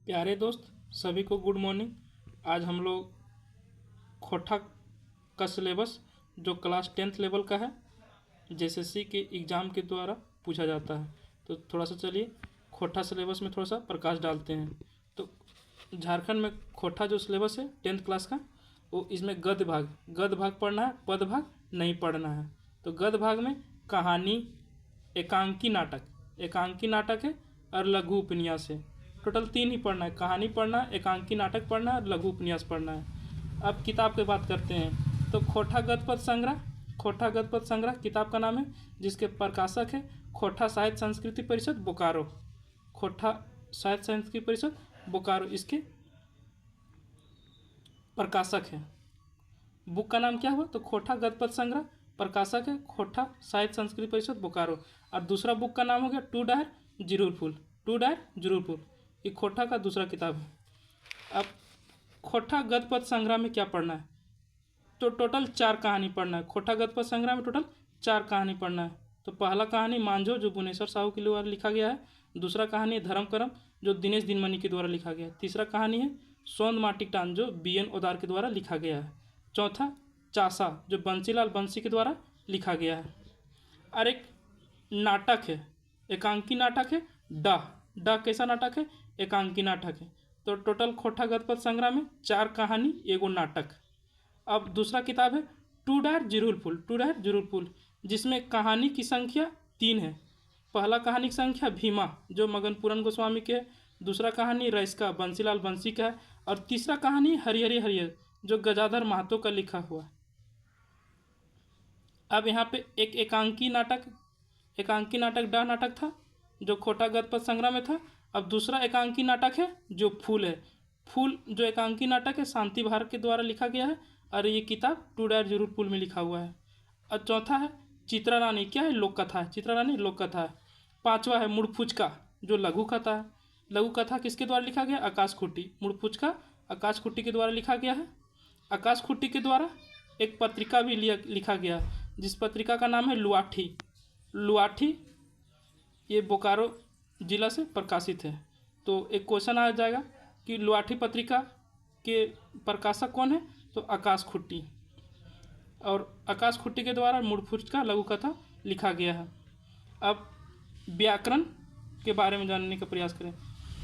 प्यारे दोस्त सभी को गुड मॉर्निंग। आज हम लोग खोटा का सिलेबस जो क्लास 10th लेवल का है जेएसएससी के एग्ज़ाम के द्वारा पूछा जाता है, तो थोड़ा सा चलिए खोटा सिलेबस में थोड़ा सा प्रकाश डालते हैं। तो झारखंड में खोटा जो सिलेबस है 10th क्लास का, वो इसमें गद्य भाग पढ़ना है, पद भाग नहीं पढ़ना है। तो गद्य भाग में कहानी, एकांकी नाटक है और लघु उपन्यास है। टोटल 3 ही पढ़ना है, कहानी पढ़ना है, एकांकी नाटक पढ़ना है और लघु उपन्यास पढ़ना है। अब किताब की बात करते हैं तो खोटा गद्य पद संग्रह किताब का नाम है, जिसके प्रकाशक है खोटा साहित्य संस्कृति परिषद बोकारो। खोटा साहित्य संस्कृति परिषद बोकारो इसके प्रकाशक है। बुक का नाम क्या हुआ तो खोटा गद्य पद संग्रह, प्रकाशक है खोटा साहित्य संस्कृति परिषद बोकारो। और दूसरा बुक का नाम हो गया टू डायर जरूर फूल, ये खोटा का दूसरा किताब है। अब खोटा गद्य पद संग्रह में क्या पढ़ना है तो टोटल 4 कहानी पढ़ना है। खोटा गद्य पद संग्रह में टोटल 4 कहानी पढ़ना है। तो पहला कहानी मांझो जो भुवनेश्वर साहू के द्वारा लिखा गया है। दूसरा कहानी है धर्म करम जो दिनेश दिनमणि के द्वारा लिखा गया है। तीसरा कहानी है सोंद माटिक टान जो BN ओदार के द्वारा लिखा गया है। चौथा चासा जो बंसीलाल बंसी के द्वारा लिखा गया है। और एक नाटक है, एकांकी नाटक है डा कैसा नाटक है, एकांकी नाटक है। तो टोटल खोटा गद्य पद संग्रह में 4 कहानी एगो नाटक। अब दूसरा किताब है टू डायर जरूर फूल, जिसमें कहानी की संख्या 3 है। पहला कहानी की संख्या भीमा जो मगन पूरन गोस्वामी के है। दूसरा कहानी रईस्का बंसीलाल बंसी का है। और तीसरा कहानी हरिहर जो गजाधर महतो का लिखा हुआ है। अब यहाँ पे एक एकांकी नाटक डा नाटक था जो खोटा गद्य पद संग्रह में था। अब दूसरा एकांकी नाटक है जो फूल है। फूल जो एकांकी नाटक है शांति भार के द्वारा लिखा गया है और ये किताब टू डायर जरूर फूल में लिखा हुआ है। और चौथा है चित्रा रानी, क्या है लोक कथा है, चित्रा रानी लोक कथा है। पांचवा है मुड़फुचका जो लघु कथा है। लघु कथा किसके द्वारा लिखा गया, आकाश खुट्टी। मुड़फुचका आकाश खुट्टी के द्वारा लिखा गया है। आकाश खुट्टी के द्वारा एक पत्रिका भी लिखा गया है जिस पत्रिका का नाम है लुआठी, ये बोकारो जिला से प्रकाशित है। तो एक क्वेश्चन आ जाएगा कि लुआठी पत्रिका के प्रकाशक कौन है तो आकाश खुट्टी, और आकाश खुट्टी के द्वारा मुड़फुचका लघु कथा लिखा गया है। अब व्याकरण के बारे में जानने का प्रयास करें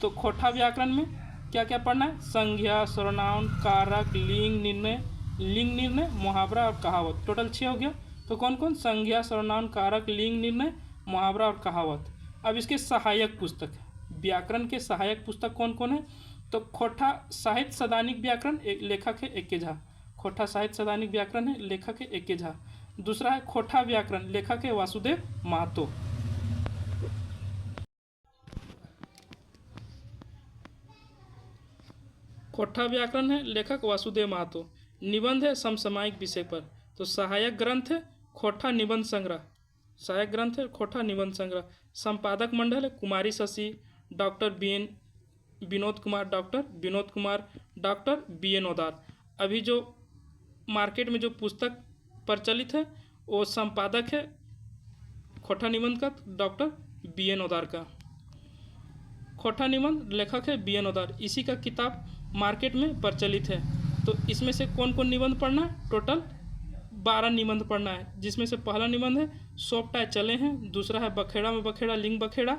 तो खोटा व्याकरण में क्या क्या पढ़ना है, संज्ञा, सर्वनाम, कारक, लिंग निर्णय, मुहावरा और कहावत। टोटल 6 हो गया। तो कौन कौन, संज्ञा, सर्वनाम, कारक, लिंग निर्णय, मुहावरा और कहावत। अब इसके सहायक पुस्तक, व्याकरण के सहायक पुस्तक कौन कौन है तो खोटा साहित्य सदानिक व्याकरण, एक लेखक है AK झा। खोटा साहित्य सदानिक व्याकरण है, लेखक है AK झा। दूसरा है खोटा व्याकरण, लेखक है वासुदेव महतो। खोटा व्याकरण है, लेखक वासुदेव महतो। निबंध है समसामयिक विषय पर। तो सहायक ग्रंथ है खोटा निबंध संग्रह, संपादक मंडल है Kumari Shashi, doctor Vinod Kumar, doctor BN Odar. अभी जो मार्केट में जो पुस्तक प्रचलित है वो संपादक है खोटा निबंध का डॉक्टर BN ओदार का। खोटा निबंध लेखक है BN ओदार, इसी का किताब मार्केट में प्रचलित है। तो इसमें से कौन कौन निबंध पढ़ना है, टोटल 12 निबंध पढ़ना है, जिसमें से पहला निबंध है सोपटाए चले हैं। दूसरा है बखेड़ा में बखेड़ा लिंग बखेड़ा।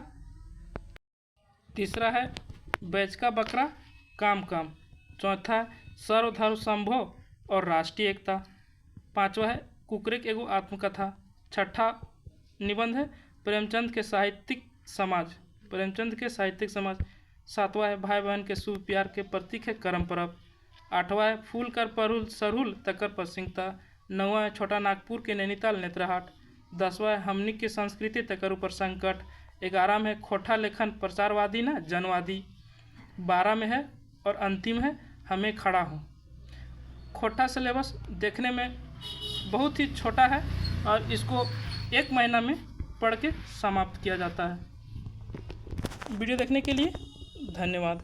तीसरा है बैचका बकरा काम। चौथा है सर्वधर्म संभव और राष्ट्रीय एकता। पांचवा है कुकरेक एगो आत्मकथा। छठा निबंध है प्रेमचंद के साहित्यिक समाज। सातवां है भाई बहन के शुभ प्यार के प्रतीक है करम परब। आठवां है फूल कर परुल सरुल तकर प्रसिंगता। 9वां है छोटा नागपुर के नैनीताल नेत्रहाट। 10वां है हमनी की संस्कृति तकर ऊपर संकट। 11 में है खोटा लेखन प्रचारवादी ना जनवादी। 12 में है और अंतिम है हमें खड़ा हूँ। खोटा सिलेबस देखने में बहुत ही छोटा है और इसको 1 महीना में पढ़ के समाप्त किया जाता है। वीडियो देखने के लिए धन्यवाद।